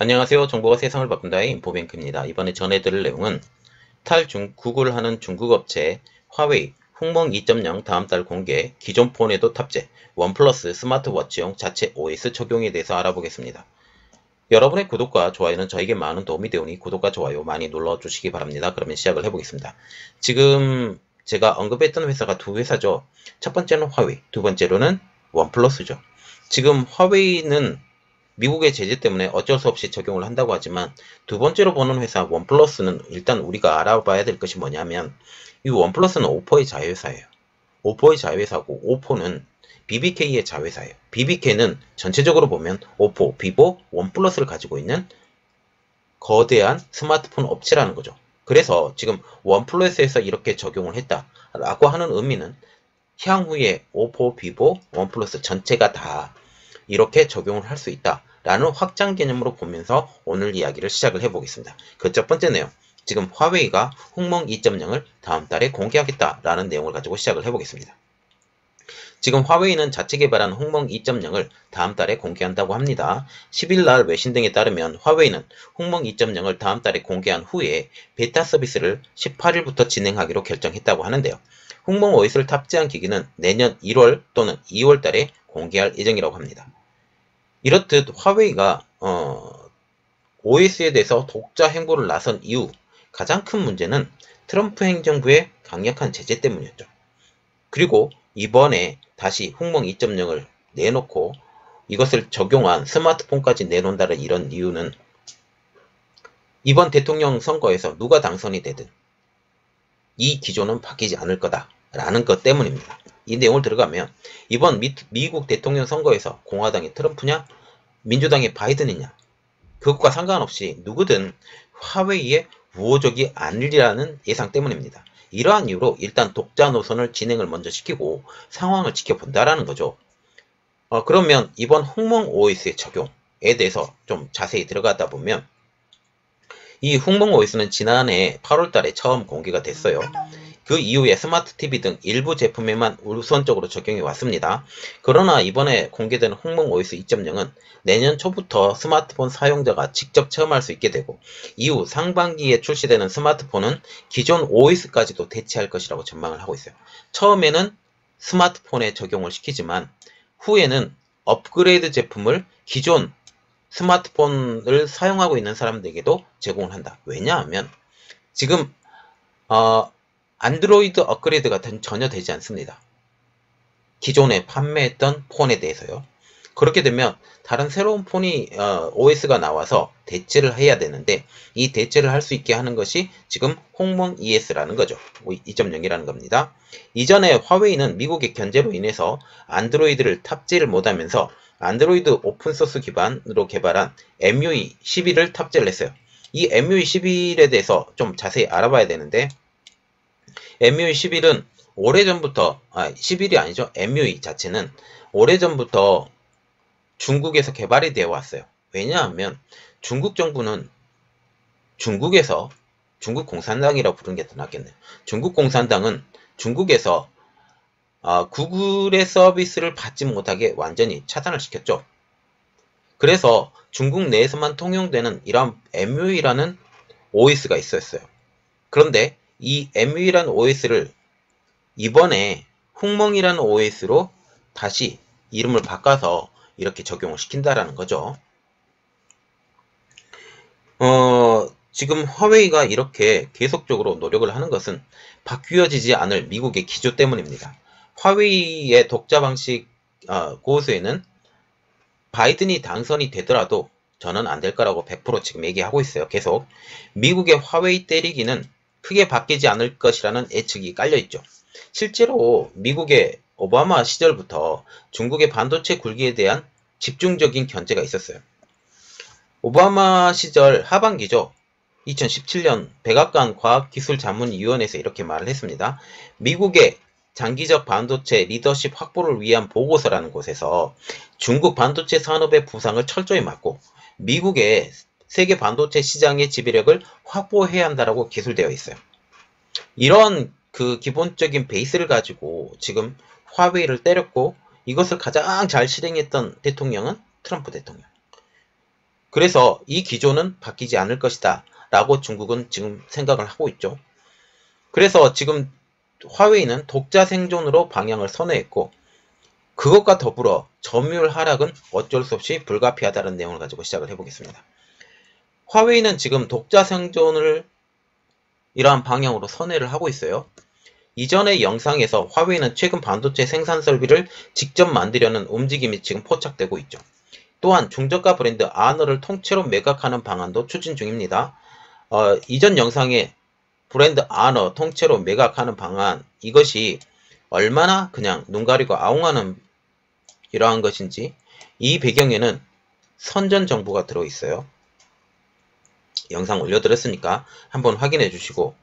안녕하세요. 정보가 세상을 바꾼다의 인포뱅크입니다. 이번에 전해드릴 내용은 탈중국을 하는 중국 업체 화웨이 홍멍 2.0 다음 달 공개, 기존 폰에도 탑재, 원플러스 스마트워치용 자체 OS 적용에 대해서 알아보겠습니다. 여러분의 구독과 좋아요는 저에게 많은 도움이 되오니 구독과 좋아요 많이 눌러주시기 바랍니다. 그러면 시작을 해보겠습니다. 지금 제가 언급했던 회사가 두 회사죠. 첫 번째는 화웨이, 두 번째로는 원플러스죠. 지금 화웨이는 미국의 제재 때문에 어쩔 수 없이 적용을 한다고 하지만 두 번째로 보는 회사 원플러스는 일단 우리가 알아봐야 될 것이 뭐냐면 이 원플러스는 오포의 자회사예요. 오포의 자회사고 오포는 BBK의 자회사예요. BBK는 전체적으로 보면 오포, 비보, 원플러스를 가지고 있는 거대한 스마트폰 업체라는 거죠. 그래서 지금 원플러스에서 이렇게 적용을 했다라고 하는 의미는 향후에 오포, 비보, 원플러스 전체가 다 이렇게 적용을 할 수 있다라는 확장 개념으로 보면서 오늘 이야기를 시작을 해보겠습니다. 그 첫 번째 내용, 지금 화웨이가 홍멍 2.0을 다음 달에 공개하겠다라는 내용을 가지고 시작을 해보겠습니다. 지금 화웨이는 자체 개발한 홍멍 2.0을 다음 달에 공개한다고 합니다. 10일 날 외신 등에 따르면 화웨이는 홍멍 2.0을 다음 달에 공개한 후에 베타 서비스를 18일부터 진행하기로 결정했다고 하는데요. 홍멍 OS를 탑재한 기기는 내년 1월 또는 2월 달에 공개할 예정이라고 합니다. 이렇듯 화웨이가 OS에 대해서 독자 행보를 나선 이후 가장 큰 문제는 트럼프 행정부의 강력한 제재 때문이었죠. 그리고 이번에 다시 홍멍 2.0을 내놓고 이것을 적용한 스마트폰까지 내놓는다는 이런 이유는 이번 대통령 선거에서 누가 당선이 되든 이 기조는 바뀌지 않을 거다라는 것 때문입니다. 이 내용을 들어가면 이번 미국 대통령 선거에서 공화당의 트럼프냐 민주당의 바이든이냐 그것과 상관없이 누구든 화웨이의 우호적이 아니라는 예상 때문입니다. 이러한 이유로 일단 독자 노선을 진행을 먼저 시키고 상황을 지켜본다라는 거죠. 그러면 이번 홍멍 OS의 적용에 대해서 좀 자세히 들어가다 보면 이 홍멍 OS는 지난해 8월 달에 처음 공개가 됐어요. 그 이후에 스마트 TV 등 일부 제품에만 우선적으로 적용해 왔습니다. 그러나 이번에 공개된 홍멍 OS 2.0은 내년 초부터 스마트폰 사용자가 직접 체험할 수 있게 되고 이후 상반기에 출시되는 스마트폰은 기존 OS까지도 대체할 것이라고 전망을 하고 있어요. 처음에는 스마트폰에 적용을 시키지만 후에는 업그레이드 제품을 기존 스마트폰을 사용하고 있는 사람들에게도 제공을 한다. 왜냐하면 지금 안드로이드 업그레이드가 전혀 되지 않습니다. 기존에 판매했던 폰에 대해서요. 그렇게 되면 다른 새로운 폰이 OS가 나와서 대체를 해야 되는데 이 대체를 할 수 있게 하는 것이 지금 홍멍 ES라는 거죠. 2.0이라는 겁니다. 이전에 화웨이는 미국의 견제로 인해서 안드로이드를 탑재를 못하면서 안드로이드 오픈소스 기반으로 개발한 MUI 11을 탑재를 했어요. 이 MUI 11에 대해서 좀 자세히 알아봐야 되는데 MUI 11은 오래전부터 11이 아니죠. MUI 자체는 오래전부터 중국에서 개발이 되어 왔어요. 왜냐하면 중국 정부는 중국에서 중국 공산당이라고 부르는 게 더 낫겠네요. 중국 공산당은 중국에서 구글의 서비스를 받지 못하게 완전히 차단을 시켰죠. 그래서 중국 내에서만 통용되는 이런 MUI라는 OS가 있었어요. 그런데 이 MUI라는 OS를 이번에 홍멍이라는 OS로 다시 이름을 바꿔서 이렇게 적용을 시킨다라는 거죠. 지금 화웨이가 이렇게 계속적으로 노력을 하는 것은 바뀌어지지 않을 미국의 기조 때문입니다. 화웨이의 독자 방식 고수에는 바이든이 당선이 되더라도 저는 안 될 거라고 100% 지금 얘기하고 있어요. 계속 미국의 화웨이 때리기는 크게 바뀌지 않을 것이라는 예측이 깔려있죠. 실제로 미국의 오바마 시절부터 중국의 반도체 굴기에 대한 집중적인 견제가 있었어요. 오바마 시절 하반기죠. 2017년 백악관 과학기술자문위원회에서 이렇게 말을 했습니다. 미국의 장기적 반도체 리더십 확보를 위한 보고서라는 곳에서 중국 반도체 산업의 부상을 철저히 막고 미국의 세계 반도체 시장의 지배력을 확보해야 한다라고 기술되어 있어요. 이런 그 기본적인 베이스를 가지고 지금 화웨이를 때렸고 이것을 가장 잘 실행했던 대통령은 트럼프 대통령. 그래서 이 기조는 바뀌지 않을 것이다 라고 중국은 지금 생각을 하고 있죠. 그래서 지금 화웨이는 독자 생존으로 방향을 선회했고, 그것과 더불어 점유율 하락은 어쩔 수 없이 불가피하다는 내용을 가지고 시작을 해보겠습니다. 화웨이는 지금 독자 생존을 이러한 방향으로 선회를 하고 있어요. 이전의 영상에서 화웨이는 최근 반도체 생산 설비를 직접 만들려는 움직임이 지금 포착되고 있죠. 또한 중저가 브랜드 아너를 통째로 매각하는 방안도 추진 중입니다. 이전 영상에 브랜드 아너 통째로 매각하는 방안, 이것이 얼마나 그냥 눈 가리고 아웅하는 이러한 것인지, 이 배경에는 선전 정보가 들어있어요. 영상 올려드렸으니까 한번 확인해 주시고,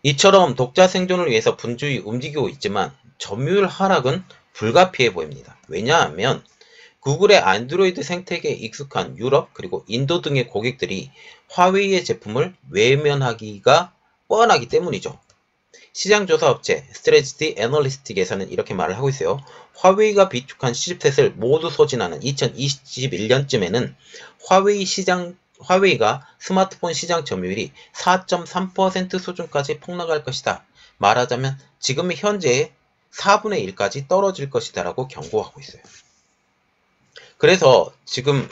이처럼 독자 생존을 위해서 분주히 움직이고 있지만 점유율 하락은 불가피해 보입니다. 왜냐하면 구글의 안드로이드 생태계에 익숙한 유럽 그리고 인도 등의 고객들이 화웨이의 제품을 외면하기가 뻔하기 때문이죠. 시장조사업체 스트레지티 애널리스틱에서는 이렇게 말을 하고 있어요. 화웨이가 비축한 시집셋을 모두 소진하는 2021년쯤에는 화웨이가 스마트폰 시장 점유율이 4.3% 수준까지 폭락할 것이다. 말하자면 지금 현재의 4분의 1까지 떨어질 것이다 라고 경고하고 있어요. 그래서 지금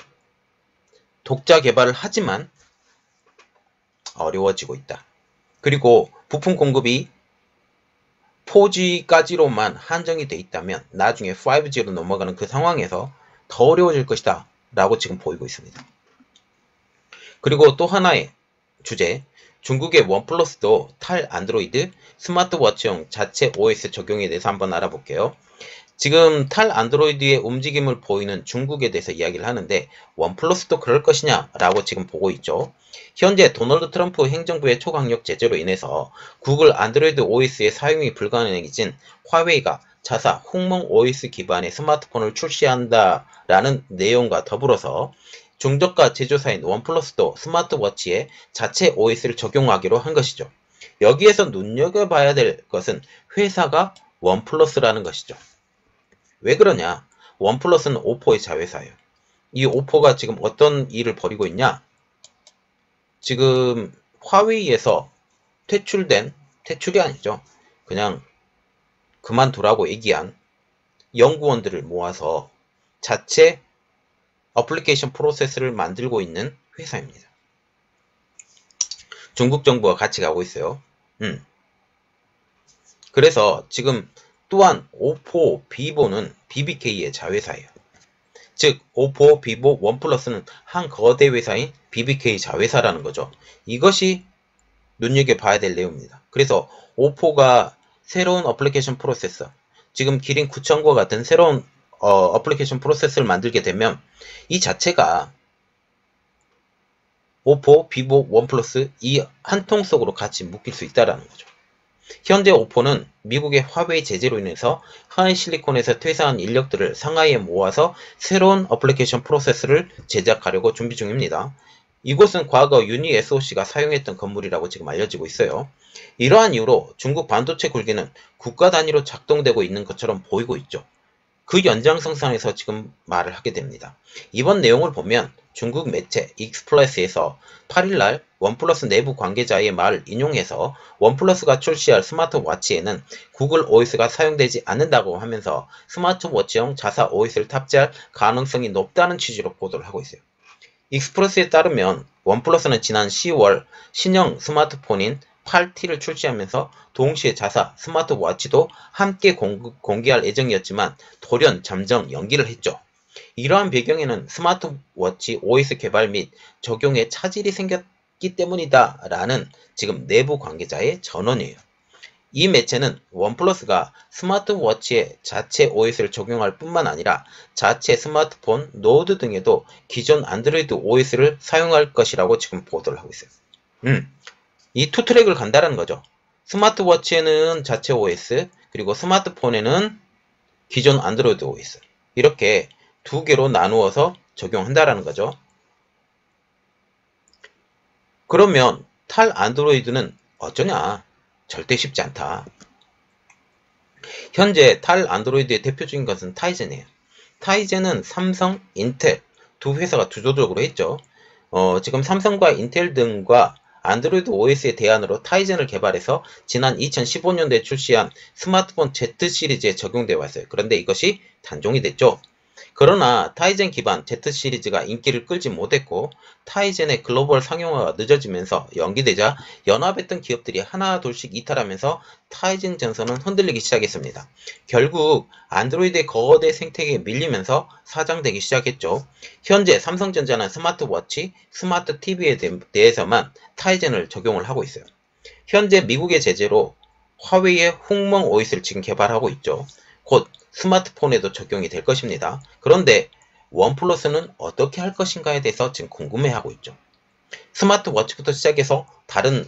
독자 개발을 하지만 어려워지고 있다. 그리고 부품 공급이 4G까지로만 한정이 돼 있다면 나중에 5G로 넘어가는 그 상황에서 더 어려워질 것이다 라고 지금 보이고 있습니다. 그리고 또 하나의 주제, 중국의 원플러스도 탈 안드로이드 스마트워치용 자체 OS 적용에 대해서 한번 알아볼게요. 지금 탈 안드로이드의 움직임을 보이는 중국에 대해서 이야기를 하는데, 원플러스도 그럴 것이냐 라고 지금 보고 있죠. 현재 도널드 트럼프 행정부의 초강력 제재로 인해서 구글 안드로이드 OS의 사용이 불가능해진 화웨이가 자사 홍몽 OS 기반의 스마트폰을 출시한다라는 내용과 더불어서 중저가 제조사인 원플러스도 스마트워치에 자체 OS를 적용하기로 한 것이죠. 여기에서 눈여겨봐야 될 것은 회사가 원플러스라는 것이죠. 왜 그러냐? 원플러스는 오포의 자회사예요. 이 오포가 지금 어떤 일을 벌이고 있냐? 지금 화웨이에서 퇴출이 아니죠. 그냥 그만두라고 얘기한 연구원들을 모아서 자체 어플리케이션 프로세스를 만들고 있는 회사입니다. 중국 정부와 같이 가고 있어요. 그래서 지금 또한 오포, 비보는 BBK의 자회사예요. 즉 오포, 비보, 원플러스는 한 거대 회사인 BBK 자회사라는 거죠. 이것이 눈여겨봐야 될 내용입니다. 그래서 오포가 새로운 어플리케이션 프로세서, 지금 기린 9000과 같은 새로운 어플리케이션 프로세스를 만들게 되면 이 자체가 오포, 비보, 원플러스 이 한 통 속으로 같이 묶일 수 있다는 거죠. 현재 오포는 미국의 화웨이 제재로 인해서 하이실리콘에서 퇴사한 인력들을 상하이에 모아서 새로운 어플리케이션 프로세스를 제작하려고 준비 중입니다. 이곳은 과거 유니 SOC가 사용했던 건물이라고 지금 알려지고 있어요. 이러한 이유로 중국 반도체 굴기는 국가 단위로 작동되고 있는 것처럼 보이고 있죠. 그 연장선상에서 지금 말을 하게 됩니다. 이번 내용을 보면 중국 매체 익스프레스에서 8일날 원플러스 내부 관계자의 말을 인용해서 원플러스가 출시할 스마트워치에는 구글 OS가 사용되지 않는다고 하면서 스마트워치용 자사 OS를 탑재할 가능성이 높다는 취지로 보도를 하고 있어요. 익스프레스에 따르면 원플러스는 지난 10월 신형 스마트폰인 8T를 출시하면서 동시에 자사 스마트워치도 함께 공개할 예정이었지만 돌연 잠정 연기를 했죠. 이러한 배경에는 스마트워치 OS 개발 및 적용에 차질이 생겼기 때문이다 라는 지금 내부 관계자의 전언이에요. 이 매체는 원플러스가 스마트워치에 자체 OS를 적용할 뿐만 아니라 자체 스마트폰, 노드 등에도 기존 안드로이드 OS를 사용할 것이라고 지금 보도를 하고 있어요. 이 투 트랙을 간다는 거죠. 스마트워치에는 자체 OS, 그리고 스마트폰에는 기존 안드로이드 OS, 이렇게 두 개로 나누어서 적용한다라는 거죠. 그러면 탈 안드로이드는 어쩌냐? 절대 쉽지 않다. 현재 탈 안드로이드의 대표적인 것은 타이젠이에요. 타이젠은 삼성, 인텔 두 회사가 주도적으로 했죠. 지금 삼성과 인텔 등과 안드로이드 OS의 대안으로 타이젠을 개발해서 지난 2015년도에 출시한 스마트폰 Z 시리즈에 적용되어 왔어요. 그런데 이것이 단종이 됐죠. 그러나 타이젠 기반 Z 시리즈가 인기를 끌지 못했고 타이젠의 글로벌 상용화가 늦어지면서 연기되자 연합했던 기업들이 하나 둘씩 이탈하면서 타이젠 전선은 흔들리기 시작했습니다. 결국 안드로이드의 거대 생태계에 밀리면서 사장되기 시작했죠. 현재 삼성전자는 스마트워치, 스마트 TV에 대해서만 타이젠을 적용을 하고 있어요. 현재 미국의 제재로 화웨이의 홍멍 OS를 지금 개발하고 있죠. 곧 스마트폰에도 적용이 될 것입니다. 그런데 원플러스는 어떻게 할 것인가에 대해서 지금 궁금해하고 있죠. 스마트워치부터 시작해서 다른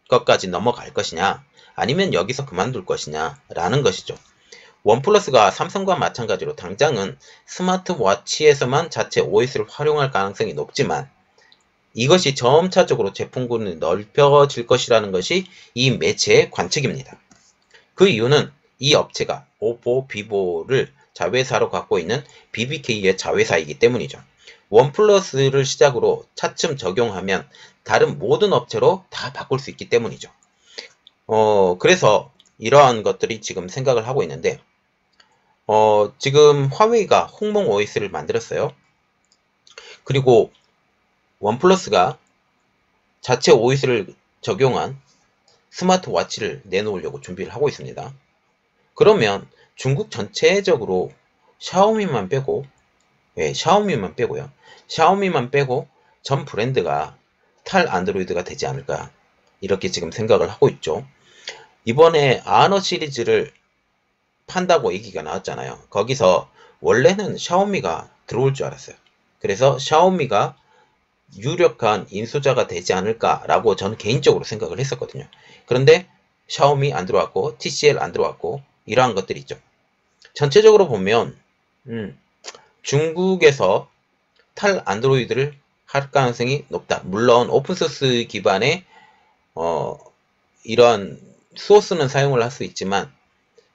것까지 넘어갈 것이냐 아니면 여기서 그만둘 것이냐 라는 것이죠. 원플러스가 삼성과 마찬가지로 당장은 스마트워치에서만 자체 OS를 활용할 가능성이 높지만 이것이 점차적으로 제품군이 넓혀질 것이라는 것이 이 매체의 관측입니다. 그 이유는 이 업체가 오포, 비보를 자회사로 갖고 있는 BBK의 자회사이기 때문이죠. 원플러스를 시작으로 차츰 적용하면 다른 모든 업체로 다 바꿀 수 있기 때문이죠. 그래서 이러한 것들이 지금 생각을 하고 있는데 지금 화웨이가 홍몽 OS를 만들었어요. 그리고 원플러스가 자체 OS를 적용한 스마트워치를 내놓으려고 준비를 하고 있습니다. 그러면 중국 전체적으로 샤오미만 빼고 샤오미만 빼고 전 브랜드가 탈 안드로이드가 되지 않을까 이렇게 지금 생각을 하고 있죠. 이번에 아너 시리즈를 판다고 얘기가 나왔잖아요. 거기서 원래는 샤오미가 들어올 줄 알았어요. 그래서 샤오미가 유력한 인수자가 되지 않을까라고 저는 개인적으로 생각을 했었거든요. 그런데 샤오미 안 들어왔고 TCL 안 들어왔고 이러한 것들이 있죠. 전체적으로 보면 중국에서 탈 안드로이드를 할 가능성이 높다. 물론 오픈소스 기반의 이러한 소스는 사용을 할 수 있지만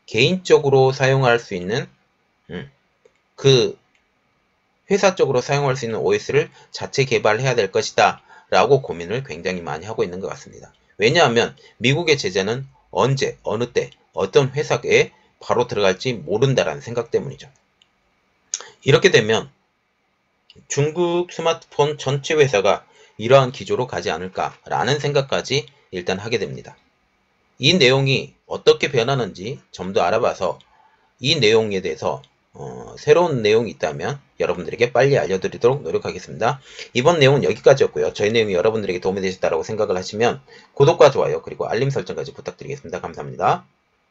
개인적으로 사용할 수 있는 그 회사 쪽으로 사용할 수 있는 OS를 자체 개발해야 될 것이다 라고 고민을 굉장히 많이 하고 있는 것 같습니다. 왜냐하면 미국의 제재는 언제 어느 때 어떤 회사에 바로 들어갈지 모른다라는 생각 때문이죠. 이렇게 되면 중국 스마트폰 전체 회사가 이러한 기조로 가지 않을까라는 생각까지 일단 하게 됩니다. 이 내용이 어떻게 변하는지 좀 더 알아봐서 이 내용에 대해서 새로운 내용이 있다면 여러분들에게 빨리 알려드리도록 노력하겠습니다. 이번 내용은 여기까지였고요. 저희 내용이 여러분들에게 도움이 되셨다고 생각을 하시면 구독과 좋아요 그리고 알림 설정까지 부탁드리겠습니다. 감사합니다.